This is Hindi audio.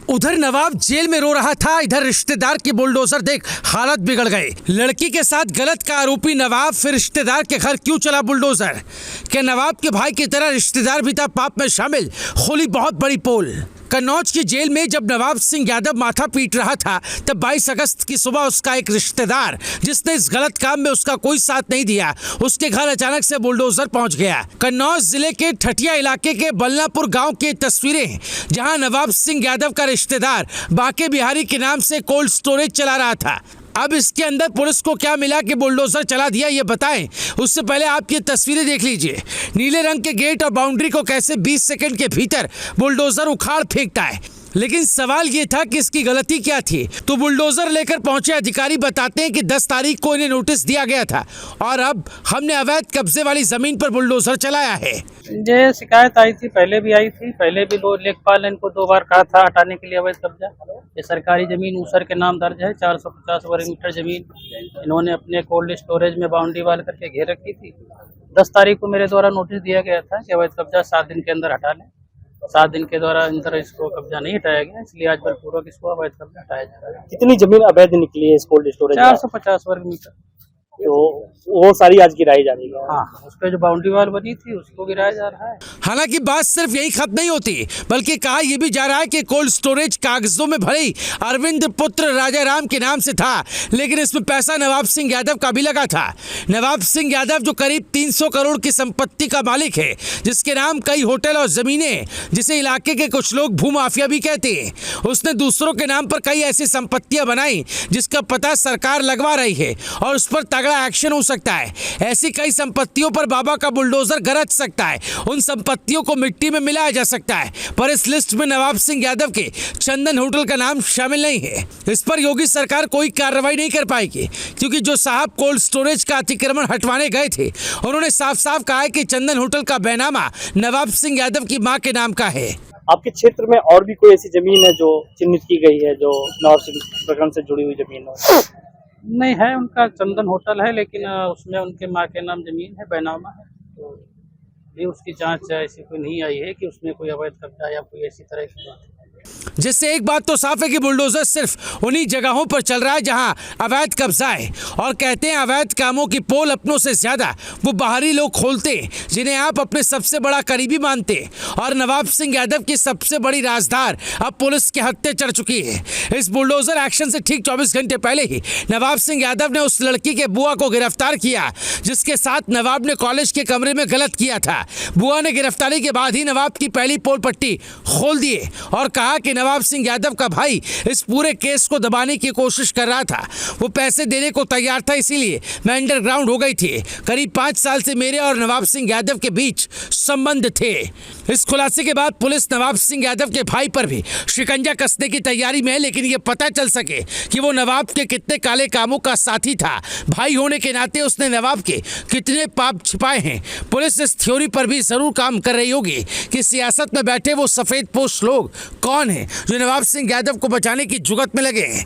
उधर नवाब जेल में रो रहा था, इधर रिश्तेदार की बुलडोजर देख हालत बिगड़ गए। लड़की के साथ गलत का आरोपी नवाब फिर रिश्तेदार के घर क्यों चला बुलडोजर? क्या नवाब के भाई की तरह रिश्तेदार भी था पाप में शामिल? खोली बहुत बड़ी पोल। कन्नौज की जेल में जब नवाब सिंह यादव माथा पीट रहा था तब 22 अगस्त की सुबह उसका एक रिश्तेदार, जिसने इस गलत काम में उसका कोई साथ नहीं दिया, उसके घर अचानक से बुलडोजर पहुंच गया। कन्नौज जिले के ठठिया इलाके के बल्लापुर गांव की तस्वीरें, जहां नवाब सिंह यादव का रिश्तेदार बाके बिहारी के नाम से कोल्ड स्टोरेज चला रहा था। अब इसके अंदर पुलिस को क्या मिला कि बुलडोजर चला दिया, ये बताएं। उससे पहले आप ये तस्वीरें देख लीजिए। नीले रंग के गेट और बाउंड्री को कैसे 20 सेकंड के भीतर बुलडोजर उखाड़ फेंकता है। लेकिन सवाल ये था कि इसकी गलती क्या थी। तो बुलडोजर लेकर पहुंचे अधिकारी बताते हैं कि 10 तारीख को इन्हें नोटिस दिया गया था और अब हमने अवैध कब्जे वाली जमीन पर बुलडोजर चलाया है। ये शिकायत आई थी, पहले भी आई थी। पहले भी लेखपाल इनको 2 बार कहा था हटाने के लिए अवैध कब्जा। ये सरकारी जमीन ऊसर के नाम दर्ज है। 450 वर्ग मीटर जमीन इन्होंने अपने कोल्ड स्टोरेज में बाउंड्री वाल करके घेर रखी थी। 10 तारीख को मेरे द्वारा नोटिस दिया गया था कि अवैध कब्जा 7 दिन के अंदर हटा लें। 7 दिन के द्वारा अंदर इसको कब्जा नहीं हटाया गया, इसलिए आज बलपूर्वक इसको अवैध कब्जा हटाया जा रहा है। कितनी जमीन अवैध निकली है इस कोल्ड स्टोरेज? 450 वर्ग मीटर। तो वो सारी आज गिराई जा रही है। हाँ, उस पर जो बाउंड्री वाल बनी थी उसको गिराया जा रहा है। हालांकि बात सिर्फ यही खत्म नहीं होती, बल्कि कहा यह भी जा रहा है कि कोल्ड स्टोरेज कागजों में भरे अरविंद पुत्र राजा राम के नाम से था, लेकिन इसमें पैसा नवाब सिंह यादव का भी लगा था। नवाब सिंह यादव जो करीब 300 करोड़ की संपत्ति का मालिक है, जिसके नाम कई होटल और जमीनें, जिसे इलाके के कुछ लोग भूमाफिया भी कहते हैं, उसने दूसरों के नाम पर कई ऐसी संपत्तियां बनाई जिसका पता सरकार लगवा रही है और उस पर तगड़ा एक्शन हो सकता है। ऐसी कई संपत्तियों पर बाबा का बुलडोजर गरज सकता है। उन संपत्तियों को मिट्टी में मिलाया जा सकता है, पर इस लिस्ट में नवाब सिंह यादव के चंदन होटल का नाम शामिल नहीं है। इस पर योगी सरकार कोई कार्रवाई नहीं कर पाएगी, क्योंकि जो साहब कोल्ड स्टोरेज का अतिक्रमण हटवाने गए थे, उन्होंने साफ साफ कहा है कि चंदन होटल का बैनामा नवाब सिंह यादव की मां के नाम का है। आपके क्षेत्र में और भी कोई ऐसी जमीन है जो चिन्हित की गई है, जो नवाब सिंह प्रकरण से जुड़ी हुई जमीन है? नहीं है, उनका चंदन होटल है, लेकिन उसमें उनके माँ के नाम जमीन है, बैनामा है। तो भी उसकी जांच ऐसी कोई नहीं आई है कि उसमें कोई अवैध कब्जा या कोई ऐसी तरह की बात है। जिससे एक बात तो साफ है कि बुलडोजर सिर्फ उन्हीं जगहों पर चल रहा है जहां अवैध कब्जा है, और कहते हैं अवैध कामों की पोल अपनों से ज्यादा वो बाहरी लोग खोलते हैं, जिन्हें आप अपने सबसे बड़ा करीबी मानते हैं। और नवाब सिंह यादव की सबसे बड़ी राजधार अब पुलिस के हत्थे चढ़ चुकी है। इस बुलडोजर एक्शन से ठीक 24 घंटे पहले ही नवाब सिंह यादव ने उस लड़की के बुआ को गिरफ्तार किया जिसके साथ नवाब ने कॉलेज के कमरे में गलत किया था। बुआ ने गिरफ्तारी के बाद ही नवाब की पहली पोल पट्टी खोल दिए और कहा कि नवाब सिंह यादव का भाई इस पूरे केस को दबाने की कोशिश कर रहा था। वो पैसे देने को तैयार था, इसीलिए मैं अंडरग्राउंड हो गई थी। करीब 5 साल से मेरे और नवाब सिंह यादव के बीच संबंध थे। इस खुलासे के बाद पुलिस नवाब सिंह यादव के भाई पर भी शिकंजा कसने की तैयारी में है, लेकिन ये पता चल सके कि वो नवाब के कितने काले कामों का साथी था। भाई होने के नाते उसने नवाब के कितने पाप छिपाए हैं। पुलिस इस थ्योरी पर भी जरूर काम कर रही होगी कि सियासत में बैठे वो सफेद पोश लोग कौन है जो नवाब सिंह यादव को बचाने की जुगत में लगे हैं।